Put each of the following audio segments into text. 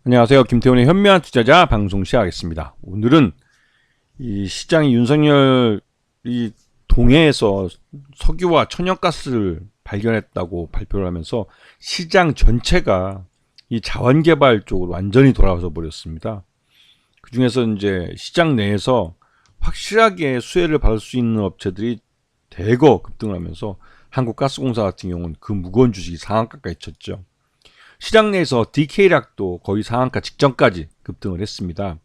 안녕하세요. 김태훈의 현명한 투자자 방송 시작하겠습니다. 오늘은 이 시장이 윤석열이 동해에서 석유와 천연가스를 발견했다고 발표를 하면서 시장 전체가 이 자원개발 쪽으로 완전히 돌아와서 버렸습니다. 그 중에서 이제 시장 내에서 확실하게 수혜를 받을 수 있는 업체들이 대거 급등을 하면서 한국가스공사 같은 경우는 그 무거운 주식이 상한가까지 쳤죠. 시장 내에서 DK락도 거의 상한가 직전까지 급등을 했습니다.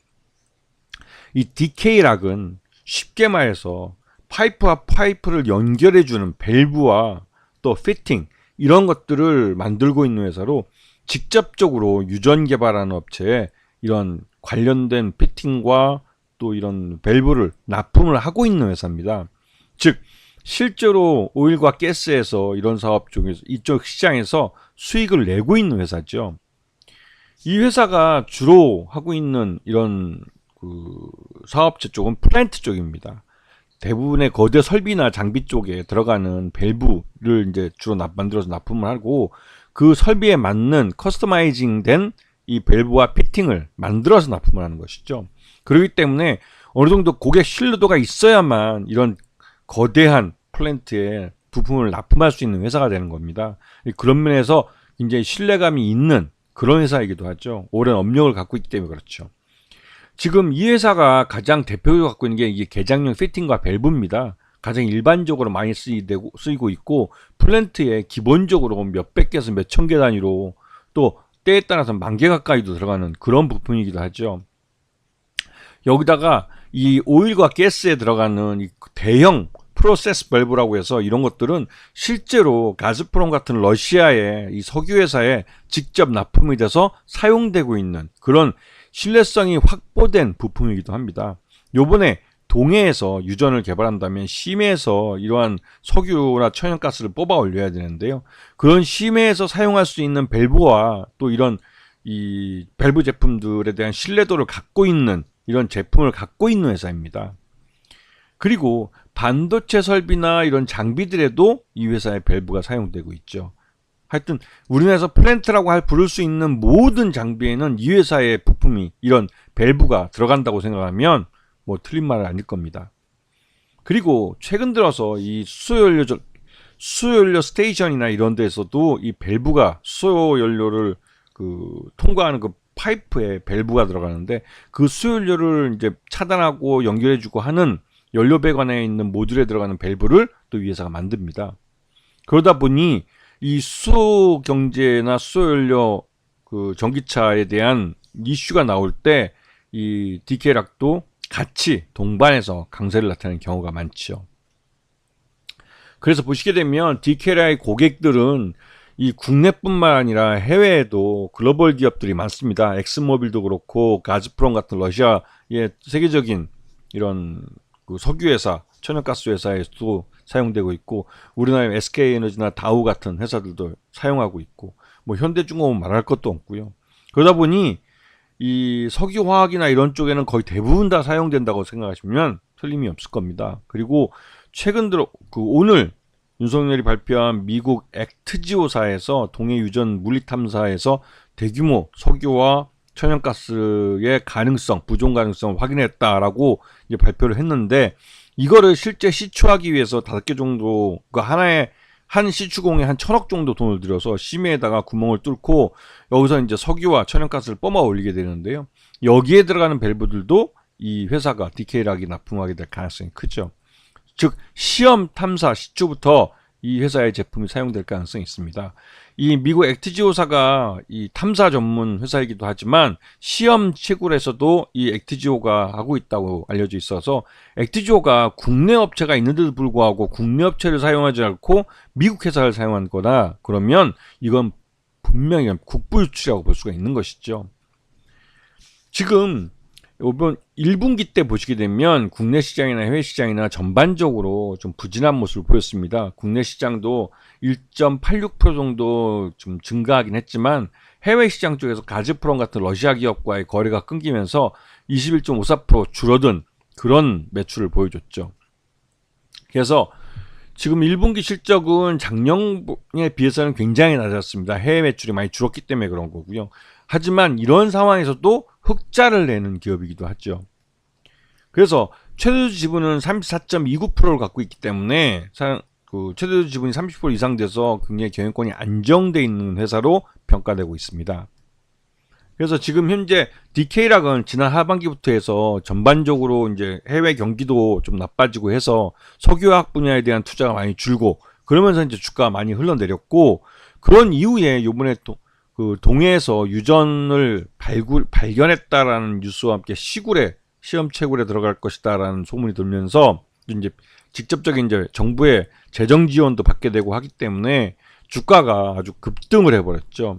이 DK락은 쉽게 말해서 파이프와 파이프를 연결해주는 밸브와 또 피팅 이런 것들을 만들고 있는 회사로 직접적으로 유전 개발하는 업체에 이런 관련된 피팅과 또 이런 밸브를 납품을 하고 있는 회사입니다. 즉 실제로 오일과 가스에서 이런 사업 쪽에서 이쪽 시장에서 수익을 내고 있는 회사죠. 이 회사가 주로 하고 있는 이런 사업체 쪽은 플랜트 쪽입니다. 대부분의 거대 설비나 장비 쪽에 들어가는 밸브를 이제 주로 만들어서 납품을 하고 그 설비에 맞는 커스터마이징된 이 밸브와 피팅을 만들어서 납품을 하는 것이죠. 그렇기 때문에 어느 정도 고객 신뢰도가 있어야만 이런 거대한 플랜트에 부품을 납품할 수 있는 회사가 되는 겁니다. 그런 면에서 굉장히 신뢰감이 있는 그런 회사이기도 하죠. 오랜 업력을 갖고 있기 때문에 그렇죠. 지금 이 회사가 가장 대표적으로 갖고 있는 게 이게 개장용 피팅과 밸브입니다. 가장 일반적으로 많이 쓰이고 있고 플랜트에 기본적으로 몇백 개에서 몇천 개 단위로 또 때에 따라서 만 개 가까이도 들어가는 그런 부품이기도 하죠. 여기다가 이 오일과 가스에 들어가는 이 대형 프로세스 밸브라고 해서 이런 것들은 실제로 가즈프롬 같은 러시아의 이 석유 회사에 직접 납품이 돼서 사용되고 있는 그런 신뢰성이 확보된 부품이기도 합니다. 요번에 동해에서 유전을 개발한다면 심해에서 이러한 석유나 천연가스를 뽑아 올려야 되는데요. 그런 심해에서 사용할 수 있는 밸브와 또 이런 이 밸브 제품들에 대한 신뢰도를 갖고 있는 이런 제품을 갖고 있는 회사입니다. 그리고 반도체 설비나 이런 장비들에도 이 회사의 밸브가 사용되고 있죠. 하여튼 우리나라에서 플랜트라고 부를 수 있는 모든 장비에는 이 회사의 부품이 이런 밸브가 들어간다고 생각하면 뭐 틀린 말은 아닐 겁니다. 그리고 최근 들어서 이 수소연료 스테이션이나 이런 데서도 이 밸브가 수소연료를 통과하는 그 파이프에 밸브가 들어가는데 그 수소연료를 이제 차단하고 연결해주고 하는 연료 배관에 있는 모듈에 들어가는 밸브를 또 이 회사가 만듭니다. 그러다 보니 이 수소 경제나 수소연료 전기차에 대한 이슈가 나올 때 이 DK락도 같이 동반해서 강세를 나타내는 경우가 많죠. 그래서 보시게 되면 DK락의 고객들은 이 국내뿐만 아니라 해외에도 글로벌 기업들이 많습니다. 엑슨모빌도 그렇고 가즈프롬 같은 러시아의 세계적인 이런 석유 회사, 천연가스 회사에서도 사용되고 있고 우리나라의 SK에너지나 다우 같은 회사들도 사용하고 있고 뭐 현대중공업 말할 것도 없고요. 그러다 보니 이 석유화학이나 이런 쪽에는 거의 대부분 다 사용된다고 생각하시면 틀림이 없을 겁니다. 그리고 최근 들어 오늘 윤석열이 발표한 미국 액트지오사에서 동해 유전 물리 탐사에서 대규모 석유와 천연가스의 가능성, 부종 가능성을 확인했다라고 이제 발표를 했는데 이거를 실제 시추하기 위해서 5개 정도 하나의 한 시추공에 한 1,000억 정도 돈을 들여서 심해에다가 구멍을 뚫고 여기서 이제 석유와 천연가스를 뿜어 올리게 되는데요. 여기에 들어가는 밸브들도 이 회사가 DK락이 납품하게 될 가능성이 크죠. 즉 시험 탐사 시추부터 이 회사의 제품이 사용될 가능성이 있습니다. 이 미국 액트지오사가 이 탐사 전문 회사이기도 하지만 시험 채굴에서도 이 액트지오가 하고 있다고 알려져 있어서 액트지오가 국내 업체가 있는데도 불구하고 국내 업체를 사용하지 않고 미국 회사를 사용한 거다. 그러면 이건 분명히 국부 유출이라고 볼 수가 있는 것이죠. 지금 이번 1분기 때 보시게 되면 국내 시장이나 해외 시장이나 전반적으로 좀 부진한 모습을 보였습니다. 국내 시장도 1.86% 정도 좀 증가하긴 했지만 해외 시장 쪽에서 가즈프롬 같은 러시아 기업과의 거래가 끊기면서 21.54% 줄어든 그런 매출을 보여줬죠. 그래서 지금 1분기 실적은 작년에 비해서는 굉장히 낮았습니다. 해외 매출이 많이 줄었기 때문에 그런 거고요. 하지만 이런 상황에서도 흑자를 내는 기업이기도 하죠. 그래서 최대주 지분은 34.29%를 갖고 있기 때문에 최대주 지분이 30% 이상 돼서 굉장히 경영권이 안정돼 있는 회사로 평가되고 있습니다. 그래서 지금 현재 DK락은 지난 하반기부터 해서 전반적으로 이제 해외 경기도 좀 나빠지고 해서 석유화학 분야에 대한 투자가 많이 줄고 그러면서 이제 주가가 많이 흘러내렸고, 그런 이후에 요번에 또 그 동해에서 유전을 발견했다라는 뉴스와 함께 시험 채굴에 들어갈 것이다라는 소문이 돌면서 이제 직접적인 이제 정부의 재정 지원도 받게 되고 하기 때문에 주가가 아주 급등을 해버렸죠.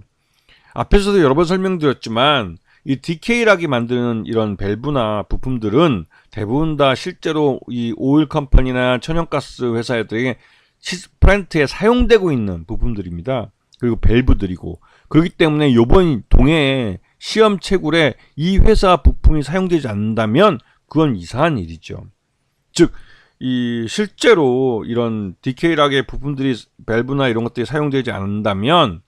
앞에서도 여러 번 설명드렸지만 이 DK락이 만드는 이런 밸브나 부품들은 대부분 다 실제로 이 오일 컴퍼니나 천연가스 회사들에게 플랜트에 사용되고 있는 부품들입니다. 그리고 밸브들이고, 그렇기 때문에 요번 동해에 시험 채굴에 이 회사 부품이 사용되지 않는다면 그건 이상한 일이죠. 즉, 이 실제로 이런 DK락의 부품들이 밸브나 이런 것들이 사용되지 않는다면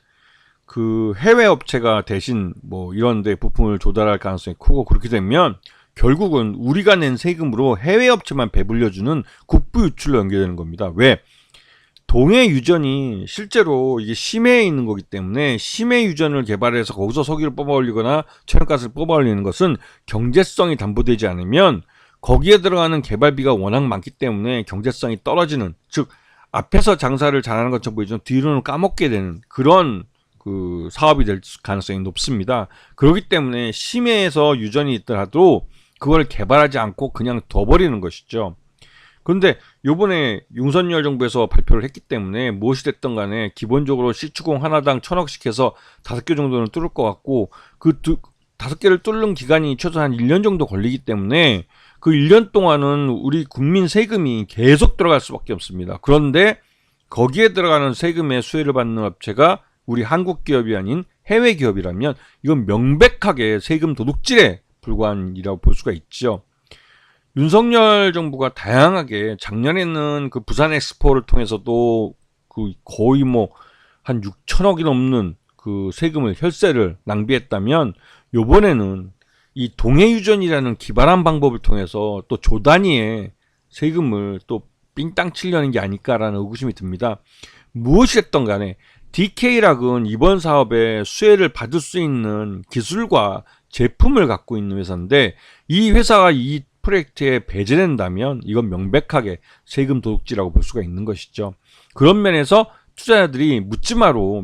그 해외 업체가 대신 뭐 이런 데 부품을 조달할 가능성이 크고, 그렇게 되면 결국은 우리가 낸 세금으로 해외 업체만 배불려주는 국부 유출로 연결되는 겁니다. 왜? 동해 유전이 실제로 이게 심해에 있는 거기 때문에 심해 유전을 개발해서 거기서 석유를 뽑아 올리거나 천연가스를 뽑아 올리는 것은 경제성이 담보되지 않으면 거기에 들어가는 개발비가 워낙 많기 때문에 경제성이 떨어지는, 즉 앞에서 장사를 잘하는 것처럼 보이지만 뒤로는 까먹게 되는 그런 그 사업이 될 가능성이 높습니다. 그렇기 때문에 심해에서 유전이 있더라도 그걸 개발하지 않고 그냥 둬버리는 것이죠. 그런데 요번에 윤석열 정부에서 발표를 했기 때문에 무엇이 됐든 간에 기본적으로 시추공 하나당 1,000억씩 해서 5개 정도는 뚫을 것 같고, 그 5개를 뚫는 기간이 최소 한 1년 정도 걸리기 때문에 그 1년 동안은 우리 국민 세금이 계속 들어갈 수밖에 없습니다. 그런데 거기에 들어가는 세금의 수혜를 받는 업체가 우리 한국 기업이 아닌 해외 기업이라면 이건 명백하게 세금 도둑질에 불과한 일이라고 볼 수가 있죠. 윤석열 정부가 다양하게 작년에는 그 부산 엑스포를 통해서도 그 거의 뭐 한 6천억이 넘는 그 세금을 혈세를 낭비했다면, 요번에는 이 동해유전이라는 기발한 방법을 통해서 또 조 단위의 세금을 또 삥땅 치려는 게 아닐까라는 의구심이 듭니다. 무엇이 됐든 간에 DK락은 이번 사업에 수혜를 받을 수 있는 기술과 제품을 갖고 있는 회사인데, 이 회사가 이 프로젝트에 배제된다면 이건 명백하게 세금 도둑질이라고 볼 수가 있는 것이죠. 그런 면에서 투자자들이 묻지마로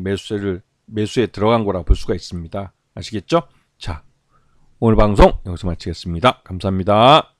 매수에 들어간 거라고 볼 수가 있습니다. 아시겠죠? 자, 오늘 방송 여기서 마치겠습니다. 감사합니다.